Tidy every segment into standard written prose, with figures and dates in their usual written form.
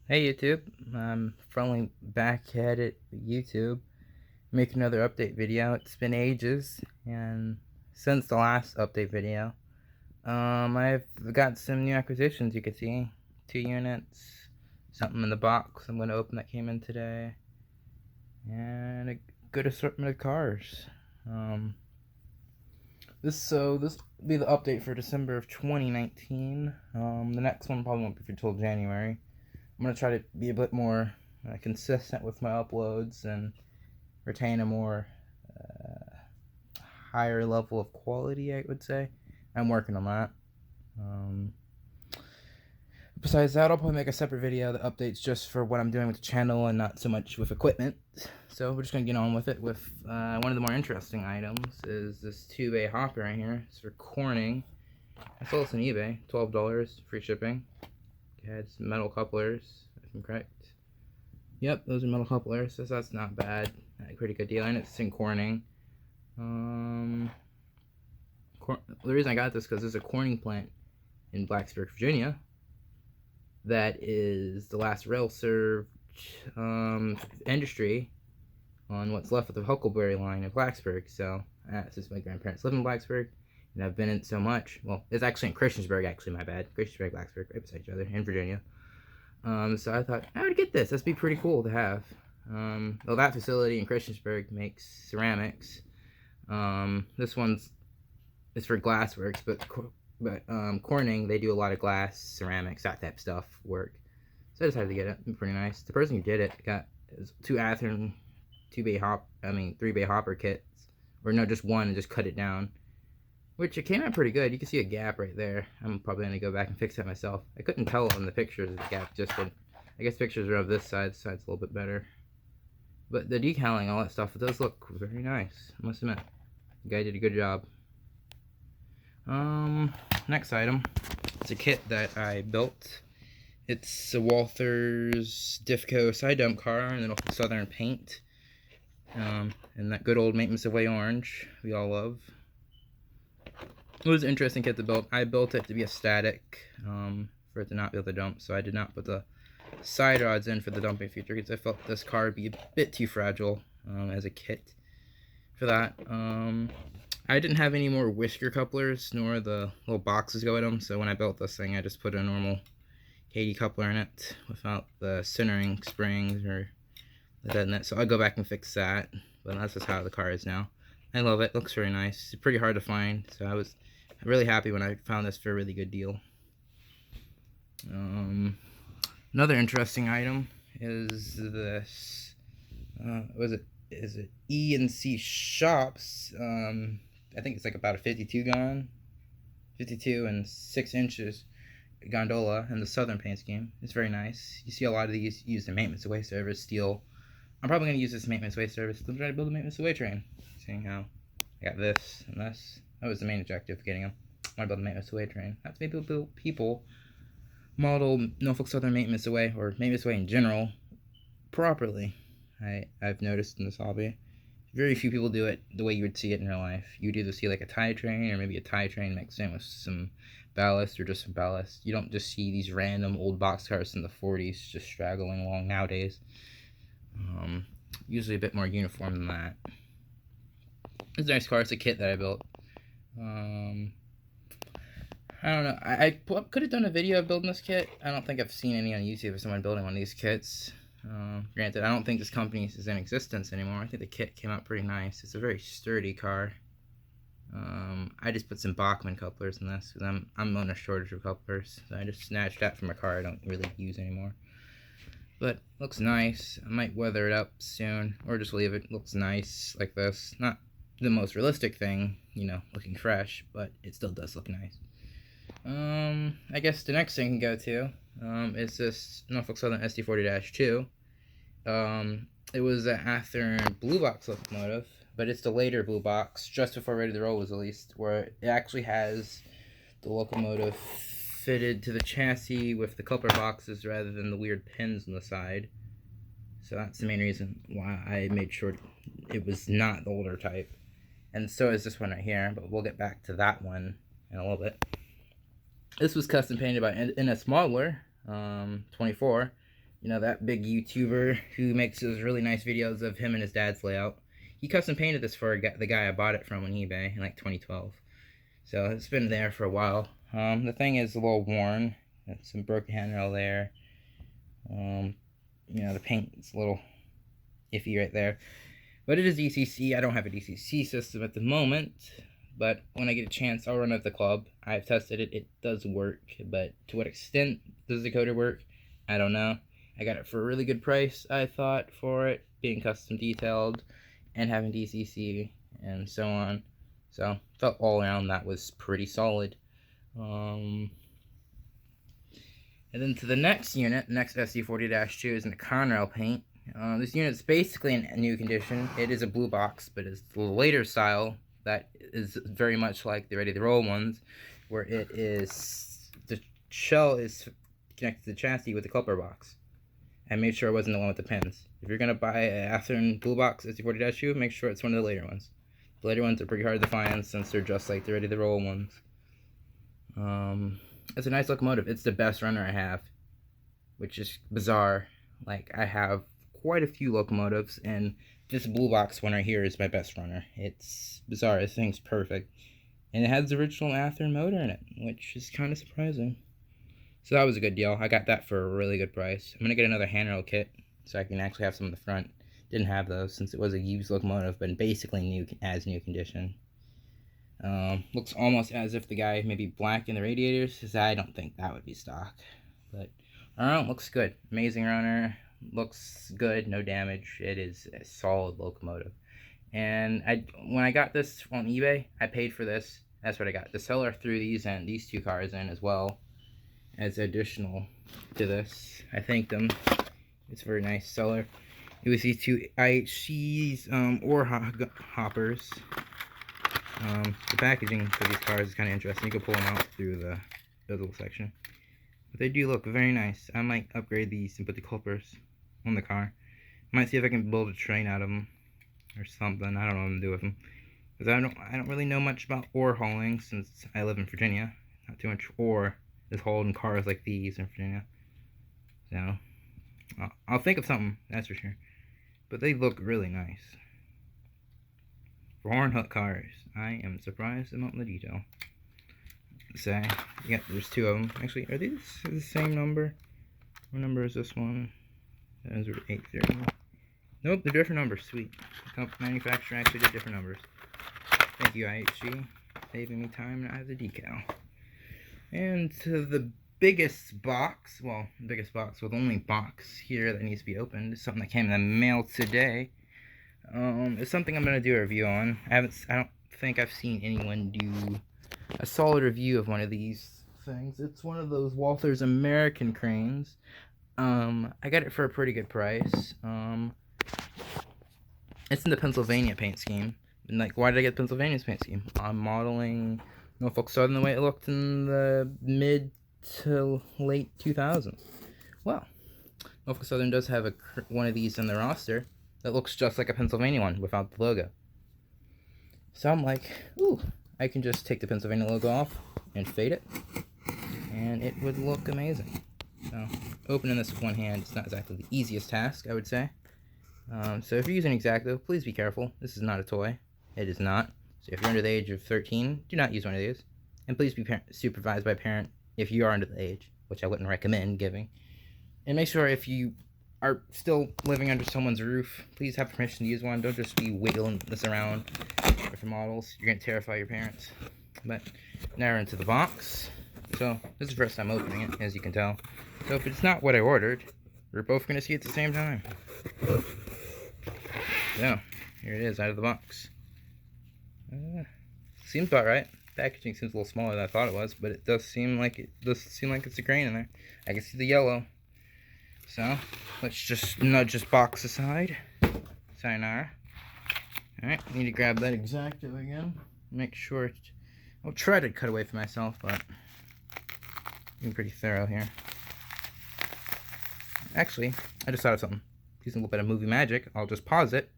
Hey YouTube, I'm finally back at it, YouTube, make another update video. It's been ages, and since the last update video, I've got some new acquisitions. You can see 2 units, something in the box I'm going to open that came in today, and a good assortment of cars. This will be the update for December of 2019. The next one probably won't be until January. I'm going to try to be a bit more consistent with my uploads and retain a more higher level of quality, I would say. I'm working on that. Besides that, I'll probably make a separate video that updates just for what I'm doing with the channel and not so much with equipment. So we're just going to get on with it with one of the more interesting items is this 2-bay hopper right here. It's for Corning. I sold this on eBay, $12, free shipping. It had some metal couplers, if I'm correct. Yep, those are metal couplers, so that's not bad. A pretty good deal, and it's in Corning. The reason I got this because there's a Corning plant in Blacksburg, Virginia, that is the last rail-served industry on what's left of the Huckleberry line in Blacksburg. So, since my grandparents live in Blacksburg, and I've been in so much. Well, it's actually in Christiansburg, actually, my bad. Christiansburg, Blacksburg, right beside each other, in Virginia. So I thought, I would get this. That'd be pretty cool to have. Well, that facility in Christiansburg makes ceramics. This one's is for glassworks, but Corning, they do a lot of glass, ceramics, that type of stuff work. So I decided to get it. It'd be pretty nice. The person who did it got 3-bay hopper kits, or no, just one, and just cut it down. Which it came out pretty good. You can see a gap right there. I'm probably going to go back and fix that myself. I couldn't tell in the pictures the gap existed. I guess pictures are of this side. This side's a little bit better. But the decaling, all that stuff, it does look very nice, I must admit. The guy did a good job. Next item. It's a kit that I built. It's a Walther's Diffco side dump car in the Southern paint. And that good old Maintenance Away orange we all love. It was an interesting kit to build. I built it to be a static, for it to not be able to dump, so I did not put the side rods in for the dumping feature because I felt this car would be a bit too fragile as a kit for that. I didn't have any more whisker couplers, nor the little boxes go in them, so when I built this thing, I just put a normal KD coupler in it without the centering springs or the in it. So I'll go back and fix that, but that's just how the car is now. I love it. Looks very nice. It's pretty hard to find, so I was really happy when I found this for a really good deal. Another interesting item is this. Is it E&C Shops? I think it's like about a 52 gun, 52 and 6 inches gondola in the Southern paint scheme. It's very nice. You see a lot of these used in Maintenance Away service. Steel. I'm probably going to use this Maintenance Away service to try to build a Maintenance Away train. Seeing how I got this and this. That was the main objective of getting them. I want to build a Maintenance Away train. Not to make people model Norfolk Southern Maintenance Away, or Maintenance Away in general, properly. I've noticed in this hobby. Very few people do it the way you would see it in real life. You'd either see like a tie train, or maybe a tie train mixed in with some ballast, or just some ballast. You don't just see these random old boxcars in the 40s just straggling along nowadays. Usually a bit more uniform than that. It's a nice car. It's a kit that I built. I don't know. I could have done a video of building this kit. I don't think I've seen any on YouTube of someone building one of these kits. Granted, I don't think this company is in existence anymore. I think the kit came out pretty nice. It's a very sturdy car. I just put some Bachmann couplers in this because I'm on a shortage of couplers. So I just snatched that from a car I don't really use anymore. But looks nice. I might weather it up soon, or just leave it. Looks nice like this. Not the most realistic thing, you know, looking fresh, but it still does look nice. I guess the next thing I can go to is this Norfolk Southern SD40-2. It was an Athearn blue box locomotive, but it's the later blue box, just before Ready to Roll was released, where it actually has the locomotive fitted to the chassis with the coupler boxes rather than the weird pins on the side. So that's the main reason why I made sure it was not the older type. And so is this one right here, but we'll get back to that one in a little bit. This was custom painted by NS Modeler, 24. You know, that big YouTuber who makes those really nice videos of him and his dad's layout. He custom painted this for the guy I bought it from on eBay in like 2012. So it's been there for a while. The thing is a little worn. Got some broken handrail there. You know, the paint's a little iffy right there. But it is DCC. I don't have a DCC system at the moment. But when I get a chance, I'll run it at the club. I've tested it. It does work. But to what extent does the coder work? I don't know. I got it for a really good price, I thought, for it. Being custom detailed and having DCC and so on. So, felt all around that was pretty solid. And then to the next unit, next SC40-2 is in the Conrail paint. This unit's basically in new condition. It is a blue box, but it's the later style that is very much like the ready-to-roll ones, where it is, the shell is connected to the chassis with the clipper box. I made sure it wasn't the one with the pins. If you're going to buy a Athearn blue box SC40-2, make sure it's one of the later ones. The later ones are pretty hard to find since they're just like the ready-to-roll ones. It's a nice locomotive. It's the best runner I have, which is bizarre. Like, I have quite a few locomotives, and this blue box one right here is my best runner. It's bizarre. This thing's perfect. And it has the original Athearn motor in it, which is kind of surprising. So that was a good deal. I got that for a really good price. I'm going to get another handrail kit so I can actually have some in the front. Didn't have those since it was a used locomotive, but basically new condition. Looks almost as if the guy maybe blacked in the radiators, because I don't think that would be stock. But, alright, looks good. Amazing runner. Looks good, no damage. It is a solid locomotive. And when I got this on eBay, I paid for this. That's what I got. The seller threw these two cars in as well as additional to this. I thanked them. It's a very nice seller. It was these two IHC's ore hoppers. The packaging for these cars is kind of interesting. You can pull them out through the bezel section. But they do look very nice. I might upgrade these and put the clippers on the car. Might see if I can build a train out of them or something. I don't know what I'm gonna do with them, because I don't really know much about ore hauling since I live in Virginia. Not too much ore is hauled in cars like these in Virginia. So I'll think of something, that's for sure. But they look really nice. For horn hook cars, I am surprised about the detail. Say, yeah, there's two of them. Actually, are these the same number? What number is this one? Those are 830. Nope, they're different numbers. Sweet. The manufacturer actually did different numbers. Thank you, IHG. Saving me time, and I have the decal. And to the biggest box, well, biggest box, well, the only box here that needs to be opened is something that came in the mail today. It's something I'm gonna do a review on. I don't think I've seen anyone do a solid review of one of these things. It's one of those Walther's American cranes. I got it for a pretty good price. It's in the Pennsylvania paint scheme. And like, why did I get Pennsylvania's paint scheme? I'm modeling Norfolk Southern the way it looked in the mid to late 2000s. Well, Norfolk Southern does have one of these in the roster that looks just like a Pennsylvania one without the logo. So I'm like, ooh, I can just take the Pennsylvania logo off and fade it, and it would look amazing. So opening this with one hand is not exactly the easiest task, I would say. So if you're using X-Acto, please be careful. This is not a toy. It is not. So if you're under the age of 13, do not use one of these. And please be supervised by a parent if you are under the age, which I wouldn't recommend giving. And make sure if you are still living under someone's roof, please have permission to use one. Don't just be wiggling this around with your models. You're going to terrify your parents. But now we're into the box. So this is the first time opening it, as you can tell. So if it's not what I ordered, we're both going to see it at the same time. So here it is out of the box. Seems about right. Packaging seems a little smaller than I thought it was, but it does seem like it's a crane in there. I can see the yellow. So let's just nudge this box aside. Sayonara. Alright, need to grab that X-Acto again. Make sure I'll try to cut away from myself, but I'm pretty thorough here. Actually, I just thought of something. Using a little bit of movie magic, I'll just pause it,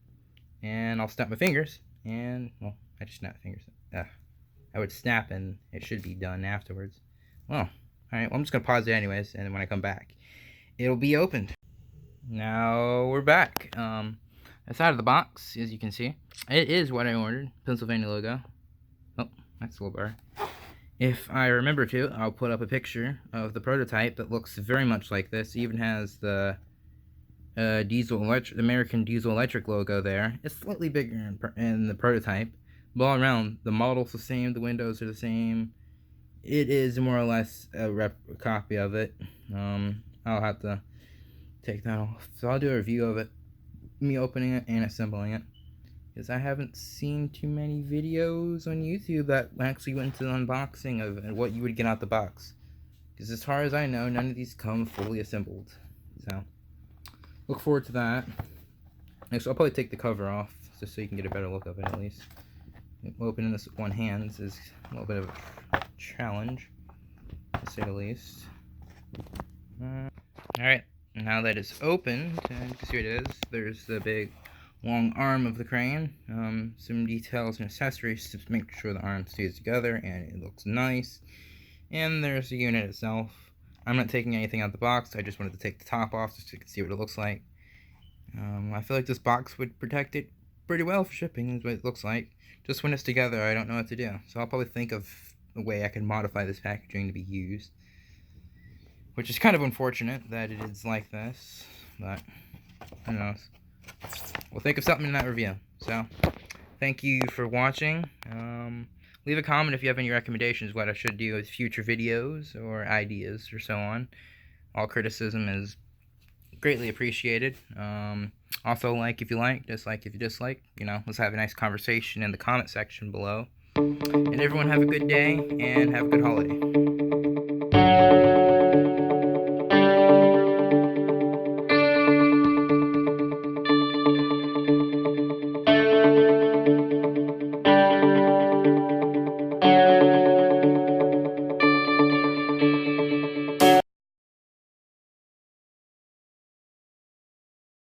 and I'll snap my fingers, and, well, I just snapped fingers. I would snap, and it should be done afterwards. Well, alright, well, I'm just going to pause it anyways, and then when I come back, it'll be opened. Now we're back. It's out of the box, as you can see. It is what I ordered. Pennsylvania logo. Oh, that's a little better. If I remember to, I'll put up a picture of the prototype that looks very much like this. It even has the American Diesel Electric logo there. It's slightly bigger in the prototype. But all around, the model's the same, the windows are the same. It is more or less a copy of it. I'll have to take that off. So I'll do a review of it, me opening it and assembling it. Because I haven't seen too many videos on YouTube that actually went into the unboxing of what you would get out the box. Because as far as I know, none of these come fully assembled. So, look forward to that. Next, I'll probably take the cover off, just so you can get a better look of it at least. Opening this with one hand is a little bit of a challenge, to say the least. Alright, now that it's opened, you can see what it is. There's the big long arm of the crane, some details and accessories to make sure the arm stays together and it looks nice. And there's the unit itself. I'm not taking anything out of the box, I just wanted to take the top off just so you can see what it looks like. I feel like this box would protect it pretty well for shipping, is what it looks like. Just when it's together, I don't know what to do. So I'll probably think of a way I can modify this packaging to be used. Which is kind of unfortunate that it is like this, but who knows. We'll think of something in that review. So, thank you for watching. Leave a comment if you have any recommendations what I should do with future videos or ideas or so on. All criticism is greatly appreciated. Also, like if you like, dislike if you dislike. You know, let's have a nice conversation in the comment section below. And everyone have a good day and have a good holiday.